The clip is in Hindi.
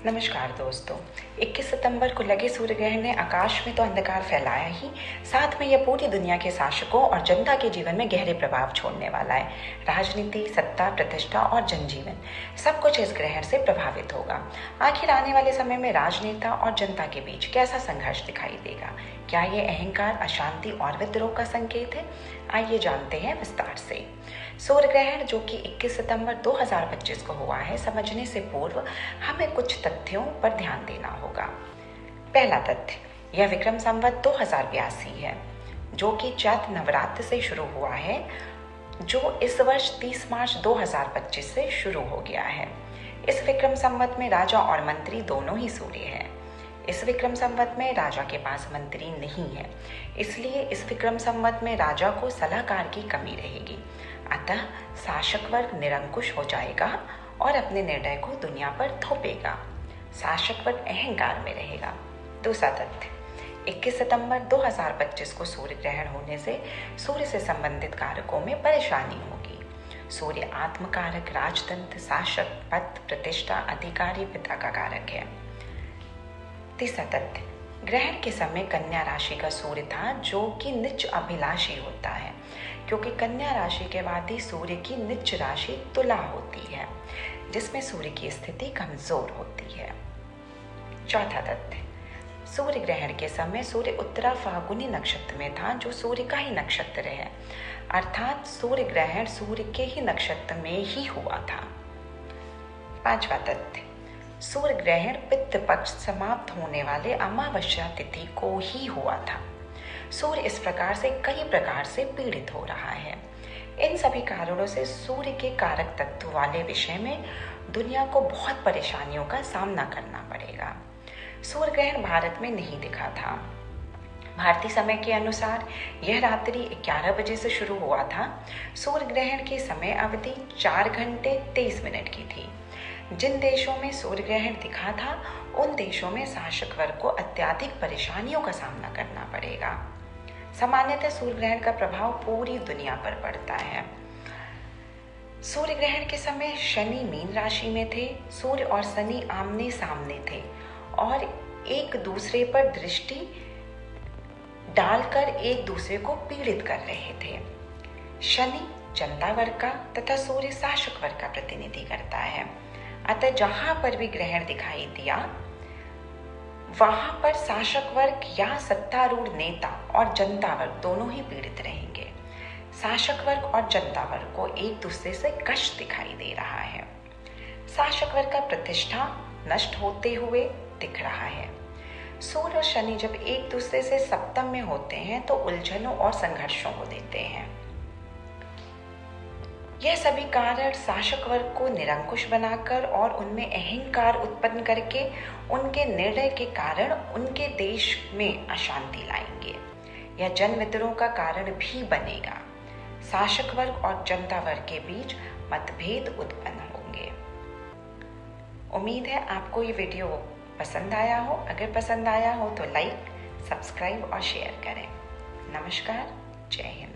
नमस्कार दोस्तों। 21 सितंबर को लगे सूर्य ग्रहण ने आकाश में तो अंधकार फैलाया ही, साथ में यह पूरी दुनिया के शासकों और जनता के जीवन में गहरे प्रभाव छोड़ने वाला है। राजनीति, सत्ता, प्रतिष्ठा और जनजीवन सब कुछ इस ग्रहण से प्रभावित होगा। आखिर आने वाले समय में राजनेता और जनता के बीच कैसा संघर्ष दिखाई देगा? क्या ये अहंकार, अशांति और विद्रोह का संकेत है? आइए जानते हैं विस्तार से। सूर्य ग्रहण जो कि 21 सितंबर 2025 को हुआ है, समझने से पूर्व हमें कुछ तथ्यों पर ध्यान देना होगा। पहला तथ्य, यह विक्रम संवत 2082 है, जो कि चैत्र नवरात्र से शुरू हुआ है, जो इस वर्ष 30 मार्च 2025 से शुरू हो गया है। इस विक्रम संवत में राजा और मंत्री दोनों ही सूर्य हैं। इस विक्रम संवत में राजा के पास मंत्री नहीं है, इसलिए इस विक्रम संवत में राजा को सलाहकार की कमी रहेगी। अतः शासक वर्ग निरंकुश हो जाएगा और अपने निर्णय को दुनिया पर थोपेगा। शासक वर्ग अहंकार में रहेगा। दूसरा तथ्य, 21 सितंबर 2025 को सूर्य ग्रहण होने से सूर्य से संबंधित कारकों में परेशानी होगी। सूर्य आत्मकारक, राजतंत्र, शासक, पद, प्रतिष्ठा, अधिकारी, पिता का कारक है। तीसरा तथ्य, ग्रहण के समय कन्या राशि का सूर्य था, जो कि निच अभिलाषी होता है, क्योंकि कन्या राशि के बाद ही सूर्य की निच राशि तुला होती है, जिसमें सूर्य की स्थिति कमजोर होती है। चौथा तथ्य, सूर्य ग्रहण के समय सूर्य उत्तरा फाल्गुनी नक्षत्र में था, जो सूर्य का ही नक्षत्र है, अर्थात सूर्य ग्रहण सूर्य के ही नक्षत्र में ही हुआ था। पांचवा तथ्य, सूर्य ग्रहण पितृ पक्ष समाप्त होने वाले अमावस्या तिथि को ही हुआ था। सूर्य इस प्रकार से कई प्रकार से पीड़ित हो रहा है। इन सभी कारणों से सूर्य के कारक तत्व वाले विषय में दुनिया को बहुत परेशानियों का सामना करना पड़ेगा। सूर्य ग्रहण भारत में नहीं दिखा था। भारतीय समय के अनुसार यह रात्रि 11 बजे से शुरू हुआ था। सूर्य ग्रहण की समय अवधि 4 घंटे 23 मिनट की थी। जिन देशों में सूर्य ग्रहण दिखा था, उन देशों में शासक वर्ग को अत्यधिक परेशानियों का सामना करना पड़ेगा। सामान्यतः सूर्य ग्रहण का प्रभाव पूरी दुनिया पर पड़ता है। सूर्य ग्रहण के समय शनि मीन राशि में थे। सूर्य और शनि आमने सामने थे और एक दूसरे पर दृष्टि डालकर एक दूसरे को पीड़ित कर रहे थे। शनि जनता वर्ग का तथा सूर्य शासक वर्ग का प्रतिनिधि करता है। अतः जहां पर भी ग्रहण दिखाई दिया, वहां पर शासक वर्ग या सत्तारूढ़ नेता और जनता वर्ग दोनों ही पीड़ित रहेंगे। शासक वर्ग और जनता वर्ग को एक दूसरे से कष्ट दिखाई दे रहा है। शासक वर्ग का प्रतिष्ठा नष्ट होते हुए दिख रहा है। सूर्य और शनि जब एक दूसरे से सप्तम में होते हैं तो उलझनों और संघर्षों को देते हैं। यह सभी कारण शासक वर्ग को निरंकुश बनाकर और उनमें अहंकार उत्पन्न करके उनके निर्णय के कारण उनके देश में अशांति लाएंगे। यह जन विद्रोह का कारण भी बनेगा। शासक वर्ग और जनता वर्ग के बीच मतभेद उत्पन्न होंगे। उम्मीद है आपको ये वीडियो पसंद आया हो। अगर पसंद आया हो तो लाइक, सब्सक्राइब और शेयर करें। नमस्कार, जय हिंद।